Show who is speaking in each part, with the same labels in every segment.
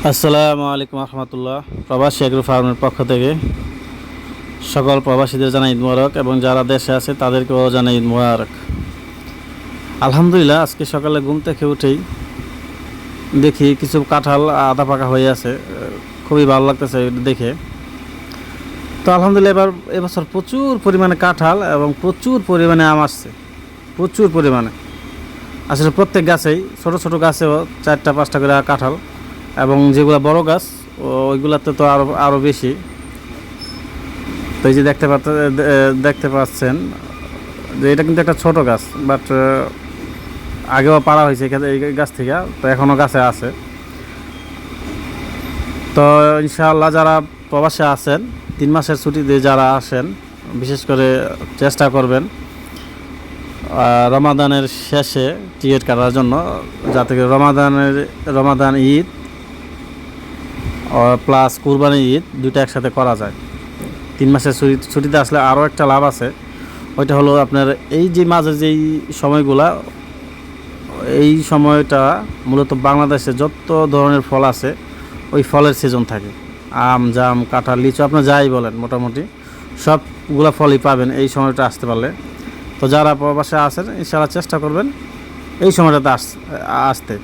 Speaker 1: আসসালামু আলাইকুম রহমতুল্লাহ। প্রবাসী এগ্রো ফার্মের পক্ষ থেকে সকল প্রবাসীদের জানাই ঈদ মোবারক এবং যারা দেশে আছে তাদেরকেও জানাই ঈদ মোবারক। আলহামদুলিল্লাহ, আজকে সকালে ঘুম থেকে উঠেই দেখি কিছু কাঁঠাল আধা পাকা হয়ে আছে। খুবই ভালো লাগতেছে দেখে। তো আলহামদুলিল্লাহ এবছর প্রচুর পরিমাণে কাঁঠাল এবং প্রচুর পরিমাণে আম আসছে, প্রচুর পরিমাণে। আসলে প্রত্যেক গাছেই ছোট ছোট গাছেও 4-5টা করে কাঁঠাল, এবং যেগুলো বড় গাছ ওইগুলাতে তো আরও বেশি। তো এই যে দেখতে পাচ্ছেন যে এটা কিন্তু একটা ছোট গাছ, বাট আগেও পাড়া হয়েছে এখানে এই গাছ থেকে, তো এখনও গাছে আছে। তো ইনশাআল্লাহ যারা প্রবাসে আছেন 3 মাসের ছুটিতে যারা আসেন, বিশেষ করে চেষ্টা করবেন রমাদানের শেষে টিকিট কাটার জন্য, যাতে রমাদান ঈদ প্লাস কুরবানি ঈদ দুইটা একসাথে করা যায়। 3 মাসের ছুটিতে আসলে আরও একটা লাভ আছে, ওইটা হলো আপনার এই যে মাঝের যেই সময়গুলা, এই সময়টা মূলত বাংলাদেশে যত ধরনের ফল আছে ওই ফলের সিজন থাকে। আম, জাম, কাঁঠাল, লিচু, আপনার যাই বলেন, মোটামুটি সবগুলা ফলই পাবেন এই সময়টা আসতে পারলে। তো যারা প্রবাসে আছেন ইনশাআল্লাহ চেষ্টা করবেন এই সময়টাতে আসতে।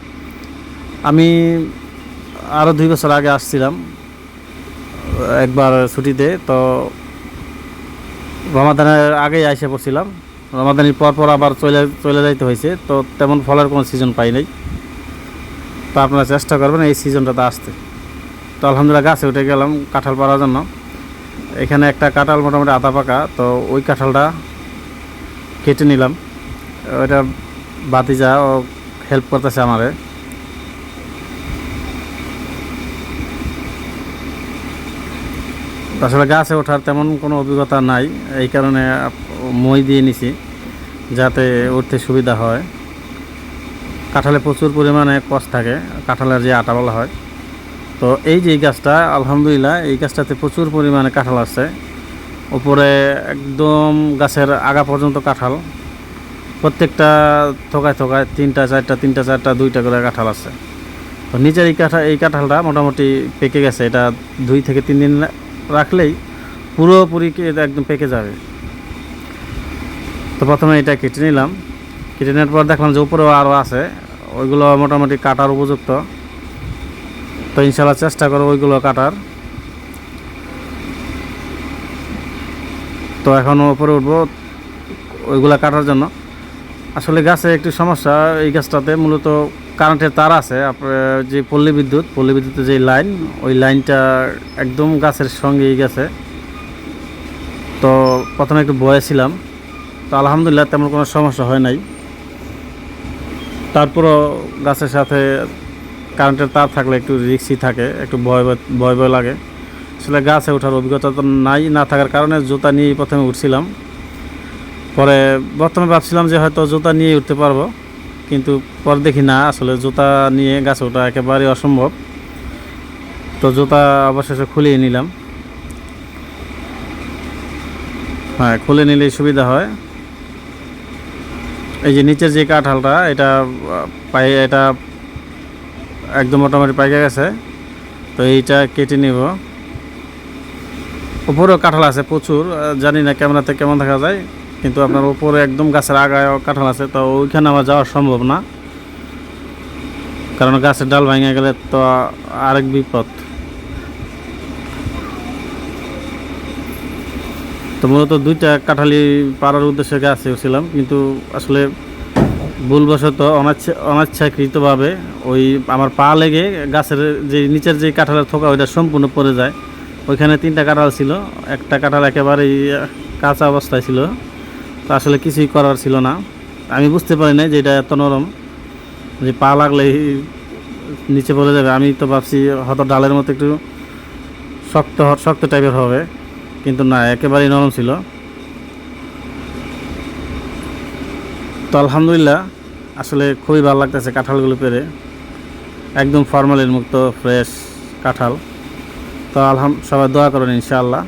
Speaker 1: আমি আরও 2 বছর আগে আসছিলাম একবার ছুটিতে, তো রমাদানের আগেই এসে পড়ছিলাম। রমাদানের পর আবার চলে যাইতে হয়েছে, তো তেমন ফলের কোনো সিজন পাই নাই। তো আপনারা চেষ্টা করবেন এই সিজনটাতে আসতে। তো আলহামদুলিল্লাহ গাছে উঠে গেলাম কাঁঠাল পাড়ার জন্য। এখানে একটা কাঁঠাল মোটামুটি আধা পাকা, তো ওই কাঁঠালটা কেটে নিলাম। ওইটা ভাতিজা ও হেল্প করতেছে আমারে। আসলে গাছে ওঠার তেমন কোনো অভিজ্ঞতা নাই, এই কারণে মই দিয়ে নিছি যাতে উঠতে সুবিধা হয়। কাঁঠালে প্রচুর পরিমাণে কষ থাকে, কাঁঠালের যে আটা বলা হয়। তো এই যে গাছটা আলহামদুলিল্লাহ, এই গাছটাতে প্রচুর পরিমাণে কাঁঠাল আসছে। উপরে একদম গাছের আগা পর্যন্ত কাঁঠাল, প্রত্যেকটা থোকায় 3টা 4টা 2টা করে কাঁঠাল আছে। তো নিচের এই কাঁঠালটা মোটামুটি পেকে গেছে। এটা 2 থেকে 3 দিন রাখলেই পুরোপুরি একদম পেকে যাবে। তো প্রথমে এটা কেটে নিলাম। কেটে নেওয়ার পর দেখলাম যে উপরেও আরও আছে, ওইগুলো মোটামুটি কাটার উপযুক্ত। তো ইনশাআল্লাহ চেষ্টা করো ওইগুলো কাটার। তো এখন উপরে উঠবো ওইগুলো কাটার জন্য। আসলে গাছে একটু সমস্যা, এই গাছটাতে মূলত কারেন্টের তার আছে, যে পল্লী বিদ্যুতের যে লাইন, ওই লাইনটা একদম গাছের সঙ্গেই গেছে। তো প্রথমে একটু ভয়ে ছিলাম, তো আলহামদুলিল্লাহ তেমন কোনো সমস্যা হয় নাই। তারপরও গাছের সাথে কারেন্টের তার থাকলে একটু রিস্কি থাকে, একটু ভয় লাগে। আসলে গাছে ওঠার অভিজ্ঞতা তো না থাকার কারণে জুতা নিয়ে প্রথমে উঠছিলাম। পরে প্রথমে ভাবছিলাম যে হয়তো জুতা নিয়ে উঠতে পারবো, কিন্তু পরে দেখি না, আসলে জুতা নিয়ে গাছে ওঠা একেবারে অসম্ভব। তো জুতা অবশেষে খুলিয়ে নিলাম। হ্যাঁ, খুলে নিলেই সুবিধা হয়। এই যে নিচের যে কাঁঠালটা, এটা একদম মোটামুটি পাইকে গেছে। তো এইটা কেটে নিব। উপরেও কাঁঠাল আছে প্রচুর, জানি না ক্যামেরাতে কেমন দেখা যায়, কিন্তু আপনার উপরে একদম গাছের আগায় কাঁঠাল আছে। তো ওইখানে আমার যাওয়া সম্ভব না, কারণ গাছের ডাল ভেঙে গেলে তো আরেক বিপদ। তো মূলত 2টা কাঁঠালি পাড়ার উদ্দেশ্যে গাছে ছিলাম, কিন্তু আসলে ভুলবশত অনিচ্ছাকৃতভাবে ওই আমার পা লেগে গাছের যে নিচের যে কাঁঠালের থোকা ওইটা সম্পূর্ণ পড়ে যায়। ওইখানে 3টা কাঁঠাল ছিল, একটা কাঁঠাল একেবারেই কাঁচা অবস্থায় ছিল। তো আসলে কিছুই করার ছিল না। আমি বুঝতে পারি না যে এটা এত নরম, যে পা লাগলেই নিচে পড়ে যাবে। আমি তো ভাবছি হয়তো ডালের মতো একটু শক্ত টাইপের হবে, কিন্তু না, একেবারেই নরম ছিল। তো আলহামদুলিল্লাহ আসলে খুবই ভালো লাগতেছে কাঁঠালগুলো পেরে, একদম ফরমালিন মুক্ত ফ্রেশ কাঁঠাল। তো সবাই দোয়া করেন ইনশাআল্লাহ।